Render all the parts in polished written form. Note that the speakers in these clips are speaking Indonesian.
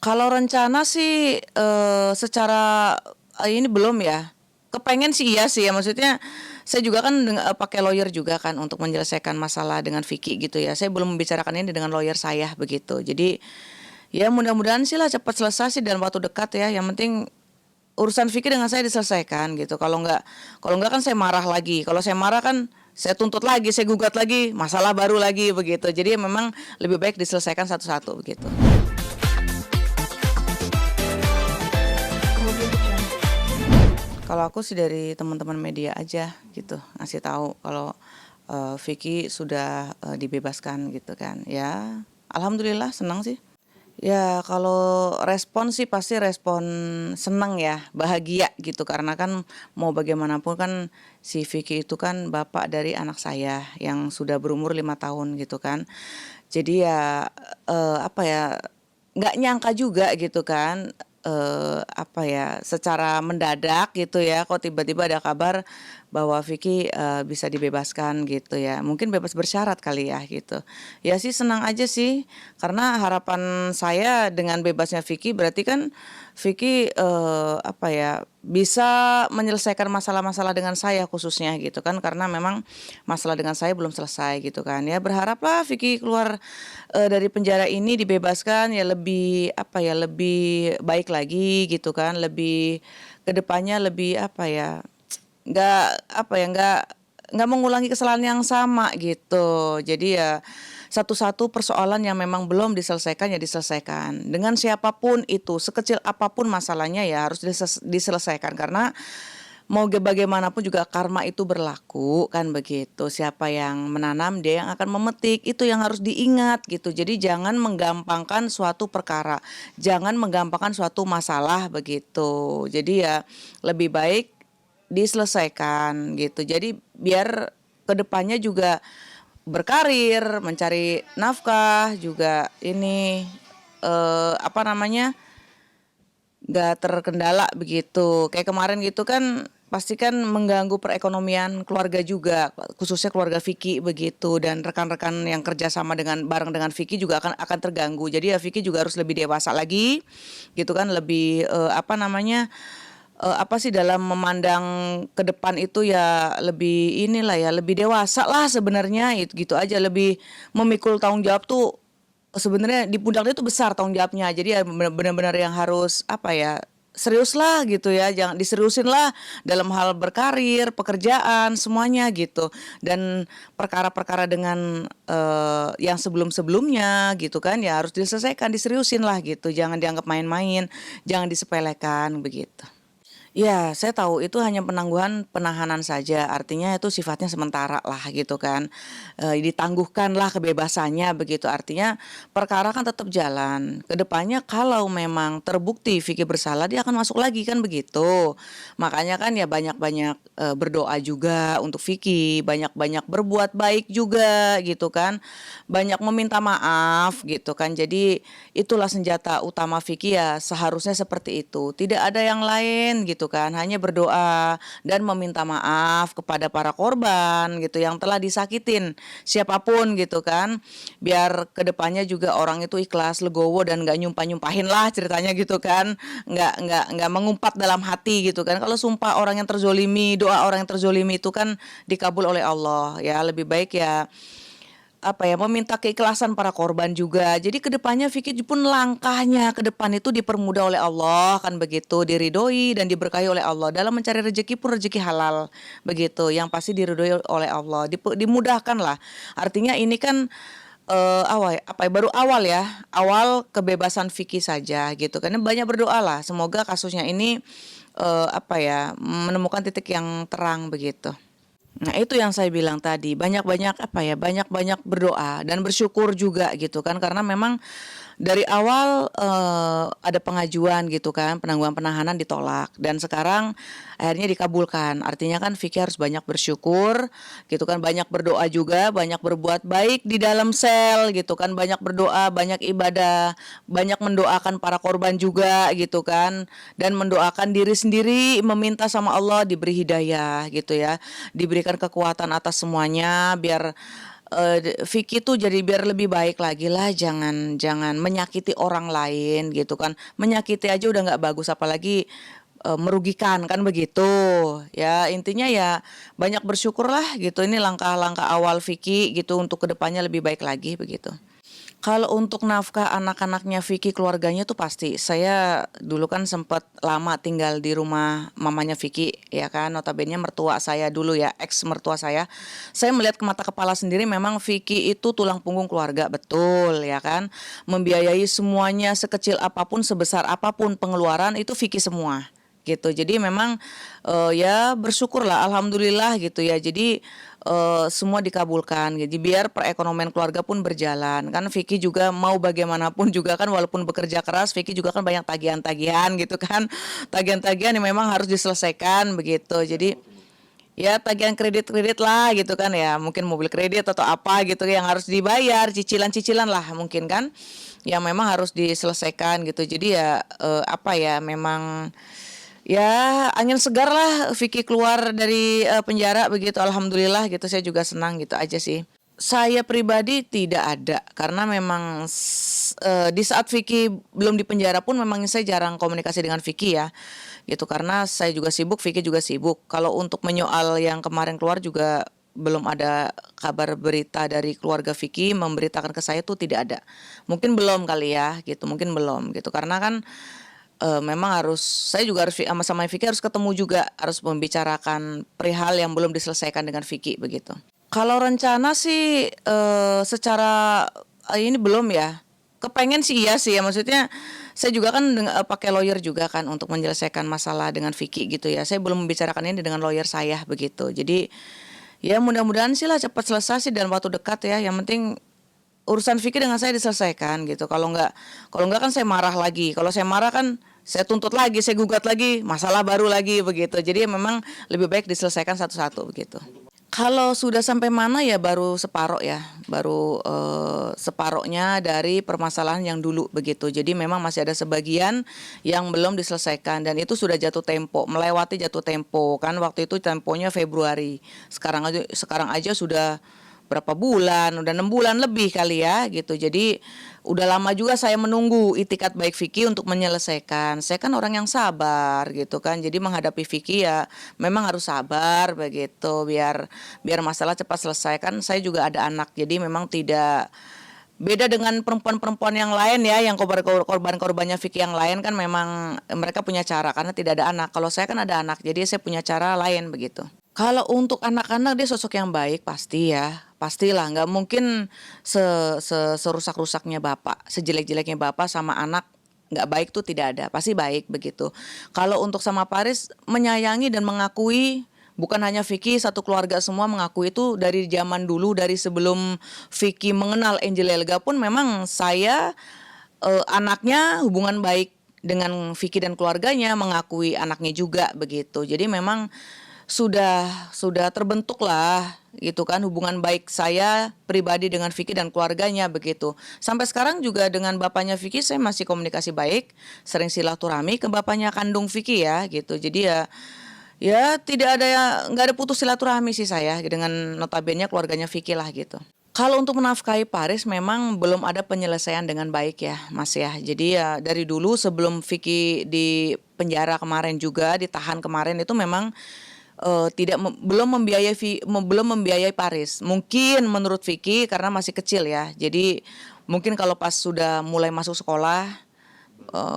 Kalau rencana sih, secara, ini belum ya. Kepengen sih iya sih ya, maksudnya saya juga kan pakai lawyer juga kan untuk menyelesaikan masalah dengan Vicky gitu ya. Saya belum membicarakan ini dengan lawyer saya begitu. Jadi, ya mudah-mudahan sih lah cepat selesai sih dalam waktu dekat ya. Yang penting urusan Vicky dengan saya diselesaikan gitu. Kalau enggak kan saya marah lagi. Kalau saya marah kan saya tuntut lagi, saya gugat lagi, masalah baru lagi begitu. Jadi memang lebih baik diselesaikan satu-satu begitu. Kalau aku sih dari teman-teman media aja gitu, ngasih tahu kalau, Vicky sudah, dibebaskan gitu kan. Ya alhamdulillah senang sih. Ya kalau respon sih pasti respon senang ya, bahagia gitu karena kan mau bagaimanapun kan si Vicky itu kan bapak dari anak saya yang sudah berumur 5 tahun gitu kan. Jadi ya, apa ya, nggak nyangka juga gitu kan, apa ya, secara mendadak gitu ya, kok tiba-tiba ada kabar bahwa Vicky, bisa dibebaskan gitu ya. Mungkin bebas bersyarat kali ya gitu. Ya sih senang aja sih, karena harapan saya dengan bebasnya Vicky berarti kan Vicky, apa ya, bisa menyelesaikan masalah-masalah dengan saya khususnya gitu kan, karena memang masalah dengan saya belum selesai gitu kan. Ya berharaplah Vicky keluar, dari penjara ini dibebaskan ya lebih, apa ya, lebih baik lagi gitu kan, lebih ke depannya lebih, apa ya, nggak, apa ya, nggak mengulangi kesalahan yang sama gitu. Jadi ya satu-satu persoalan yang memang belum diselesaikan ya diselesaikan. Dengan siapapun itu, sekecil apapun masalahnya ya harus diselesaikan karena mau bagaimanapun juga karma itu berlaku kan begitu. Siapa yang menanam dia yang akan memetik. Itu yang harus diingat gitu. Jadi jangan menggampangkan suatu perkara. Jangan menggampangkan suatu masalah begitu. Jadi ya lebih baik diselesaikan gitu. Jadi biar kedepannya juga berkarir, mencari nafkah juga ini, apa namanya, nggak terkendala begitu. Kayak kemarin gitu kan pasti kan mengganggu perekonomian keluarga juga, khususnya keluarga Vicky begitu dan rekan-rekan yang kerja sama bareng dengan Vicky juga akan terganggu. Jadi ya Vicky juga harus lebih dewasa lagi gitu kan, lebih, apa namanya, apa sih dalam memandang ke depan itu ya lebih inilah ya, lebih dewasa lah sebenarnya gitu aja, lebih memikul tanggung jawab tuh sebenarnya di pundaknya tuh besar tanggung jawabnya. Jadi ya benar-benar yang harus apa ya, serius lah gitu ya, jangan diseriusin lah dalam hal berkarir, pekerjaan, semuanya gitu. Dan perkara-perkara dengan yang sebelum-sebelumnya gitu kan ya harus diselesaikan, diseriusin lah gitu. Jangan dianggap main-main, jangan disepelekan begitu. Ya, saya tahu itu hanya penangguhan penahanan saja, artinya itu sifatnya sementara lah gitu kan, ditangguhkanlah kebebasannya begitu, artinya perkara kan tetap jalan. Kedepannya kalau memang terbukti Vicky bersalah dia akan masuk lagi kan begitu. Makanya kan ya banyak-banyak, berdoa juga untuk Vicky, banyak-banyak berbuat baik juga gitu kan, banyak meminta maaf gitu kan. Jadi itulah senjata utama Vicky ya seharusnya seperti itu, tidak ada yang lain gitu kan, hanya berdoa dan meminta maaf kepada para korban gitu yang telah disakitin siapapun gitu kan, biar kedepannya juga orang itu ikhlas, legowo dan nggak nyumpah-nyumpahin lah ceritanya gitu kan, nggak mengumpat dalam hati gitu kan. Kalau sumpah orang yang terzolimi, doa orang yang terzolimi itu kan dikabul oleh Allah ya, lebih baik ya apa ya, meminta keikhlasan para korban juga. Jadi kedepannya Vicky pun langkahnya ke depan itu dipermudah oleh Allah kan begitu, diridhoi dan diberkahi oleh Allah. Dalam mencari rezeki pun rezeki halal begitu, yang pasti diridhoi oleh Allah, dimudahkan lah. Artinya ini kan awal apa ya, baru awal ya, awal kebebasan Vicky saja gitu kan. Banyak berdoa lah, semoga kasusnya ini apa ya, menemukan titik yang terang begitu. Nah, itu yang saya bilang tadi, banyak-banyak apa ya, banyak-banyak berdoa dan bersyukur juga gitu kan, karena memang dari awal, ada pengajuan gitu kan, penangguhan penahanan ditolak dan sekarang akhirnya dikabulkan. Artinya kan Vicky harus banyak bersyukur gitu kan, banyak berdoa juga, banyak berbuat baik di dalam sel gitu kan, banyak berdoa, banyak ibadah, banyak mendoakan para korban juga gitu kan, dan mendoakan diri sendiri, meminta sama Allah diberi hidayah gitu ya, diberikan kekuatan atas semuanya biar Vicky tuh jadi biar lebih baik lagi lah, jangan jangan menyakiti orang lain gitu kan. Menyakiti aja udah nggak bagus, apalagi merugikan kan begitu. Ya intinya ya banyak bersyukurlah gitu. Ini langkah-langkah awal Vicky gitu untuk kedepannya lebih baik lagi begitu. Kalau untuk nafkah anak-anaknya Vicky, keluarganya tuh pasti. Saya dulu kan sempat lama tinggal di rumah mamanya Vicky, ya kan. Notabene mertua saya dulu ya, ex mertua saya. Saya melihat ke mata kepala sendiri memang Vicky itu tulang punggung keluarga, betul ya kan. Membiayai semuanya sekecil apapun, sebesar apapun pengeluaran itu Vicky semua gitu. Jadi memang ya bersyukurlah, alhamdulillah gitu ya. Jadi semua dikabulkan. Jadi biar perekonomian keluarga pun berjalan. Kan Vicky juga mau bagaimanapun juga kan, walaupun bekerja keras, Vicky juga kan banyak tagihan-tagihan gitu kan. Tagihan-tagihan yang memang harus diselesaikan begitu. Jadi ya tagihan kredit-kredit lah gitu kan ya, mungkin mobil kredit atau apa gitu yang harus dibayar, cicilan-cicilan lah mungkin kan, yang memang harus diselesaikan gitu. Jadi ya apa ya, memang ya angin segar lah Vicky keluar dari penjara begitu, alhamdulillah gitu. Saya juga senang gitu aja sih. Saya pribadi tidak ada, karena memang di saat Vicky belum di penjara pun memang saya jarang komunikasi dengan Vicky ya gitu, karena saya juga sibuk, Vicky juga sibuk. Kalau untuk menyoal yang kemarin keluar juga belum ada kabar berita dari keluarga Vicky memberitakan ke saya tuh, tidak ada. Mungkin belum kali ya gitu, mungkin belum gitu, karena kan memang harus, saya juga harus sama Vicky harus ketemu juga, harus membicarakan perihal yang belum diselesaikan dengan Vicky begitu. Kalau rencana sih secara ini belum ya. Kepengen sih iya sih ya, maksudnya saya juga kan pakai lawyer juga kan untuk menyelesaikan masalah dengan Vicky gitu ya. Saya belum membicarakan ini dengan lawyer saya begitu. Jadi ya mudah-mudahan sih lah cepat selesai sih dalam waktu dekat ya. Yang penting urusan Vicky dengan saya diselesaikan gitu. Kalau nggak kan saya marah lagi. Kalau saya marah kan saya tuntut lagi, saya gugat lagi, masalah baru lagi begitu. Jadi memang lebih baik diselesaikan satu-satu begitu. Kalau sudah sampai mana ya baru separoh ya, baru separohnya dari permasalahan yang dulu begitu. Jadi memang masih ada sebagian yang belum diselesaikan, dan itu sudah jatuh tempo, melewati jatuh tempo kan. Waktu itu temponya Februari. Sekarang aja sudah berapa bulan, udah 6 bulan lebih kali ya gitu. Jadi udah lama juga saya menunggu itikat baik Vicky untuk menyelesaikan. Saya kan orang yang sabar gitu kan. Jadi menghadapi Vicky ya memang harus sabar begitu, biar biar masalah cepat selesai. Kan saya juga ada anak. Jadi memang tidak beda dengan perempuan-perempuan yang lain ya, yang korban-korbannya Vicky yang lain kan memang mereka punya cara karena tidak ada anak. Kalau saya kan ada anak, jadi saya punya cara lain begitu. Kalau untuk anak-anak dia sosok yang baik pasti ya, pastilah nggak mungkin serusak-rusaknya bapak, sejelek-jeleknya bapak sama anak nggak baik tuh tidak ada, pasti baik begitu. Kalau untuk sama Paris, menyayangi dan mengakui, bukan hanya Vicky, satu keluarga semua mengakui itu dari zaman dulu, dari sebelum Vicky mengenal Angel Elga pun memang saya anaknya hubungan baik dengan Vicky dan keluarganya, mengakui anaknya juga begitu. Jadi memang sudah terbentuk lah gitu kan hubungan baik saya pribadi dengan Vicky dan keluarganya begitu. Sampai sekarang juga dengan bapaknya Vicky saya masih komunikasi baik, sering silaturahmi ke bapaknya kandung Vicky ya gitu. Jadi ya tidak ada, nggak ada putus silaturahmi sih saya dengan notabene keluarganya Vicky lah gitu. Kalau untuk menafkahi Paris memang belum ada penyelesaian dengan baik ya Mas ya. Jadi ya dari dulu sebelum Vicky di penjara kemarin juga, ditahan kemarin, itu memang tidak belum membiayai Paris. Mungkin menurut Vicky karena masih kecil ya. Jadi mungkin kalau pas sudah mulai masuk sekolah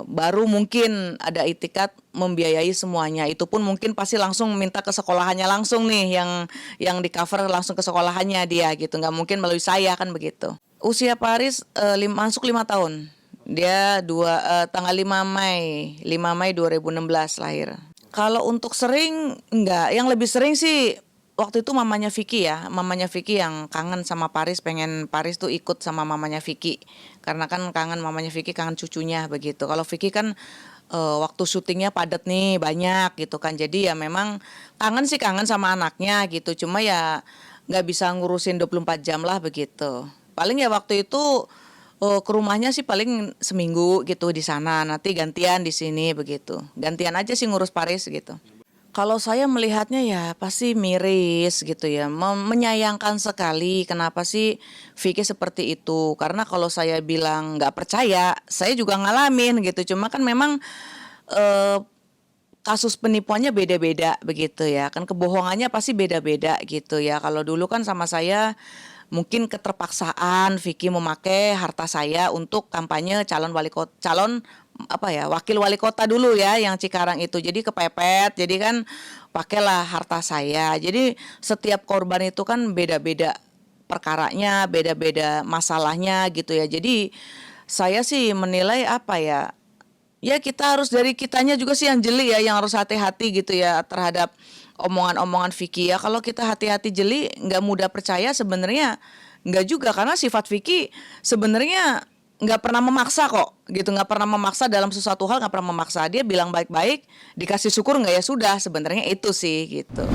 baru mungkin ada itikat membiayai semuanya. Itu pun mungkin pasti langsung minta ke sekolahannya langsung nih, yang di cover langsung ke sekolahannya dia gitu. Nggak mungkin melalui saya kan begitu. Usia Paris masuk 5 tahun. Dia tanggal 5 Mei 2016 lahir. Kalau untuk sering enggak, yang lebih sering sih waktu itu mamanya Vicky ya, mamanya Vicky yang kangen sama Paris, pengen Paris tuh ikut sama mamanya Vicky, karena kan kangen mamanya Vicky, kangen cucunya begitu. Kalau Vicky kan waktu syutingnya padat nih, banyak gitu kan, jadi ya memang kangen sih, kangen sama anaknya gitu, cuma ya nggak bisa ngurusin 24 jam lah begitu. Paling ya waktu itu ke rumahnya sih paling seminggu gitu di sana, nanti gantian di sini begitu. Gantian aja sih ngurus Paris gitu. Kalau saya melihatnya ya pasti miris gitu ya, menyayangkan sekali kenapa sih Vicky seperti itu. Karena kalau saya bilang nggak percaya, saya juga ngalamin gitu. Cuma kan memang, eee, kasus penipuannya beda-beda begitu ya, kan kebohongannya pasti beda-beda gitu ya. Kalau dulu kan sama saya mungkin keterpaksaan Vicky memakai harta saya untuk kampanye calon apa ya, wakil wali kota dulu ya yang Cikarang itu. Jadi kepepet, jadi kan pakailah harta saya. Jadi setiap korban itu kan beda-beda perkaranya, beda-beda masalahnya gitu ya. Jadi saya sih menilai apa ya, ya kita harus dari kitanya juga sih yang jeli ya, yang harus hati-hati gitu ya terhadap omongan-omongan Vicky ya. Kalau kita hati-hati jeli, nggak mudah percaya sebenarnya nggak juga karena sifat Vicky sebenarnya nggak pernah memaksa kok gitu, nggak pernah memaksa dalam sesuatu hal, nggak pernah memaksa. Dia bilang baik-baik, dikasih syukur nggak ya sudah, sebenarnya itu sih gitu.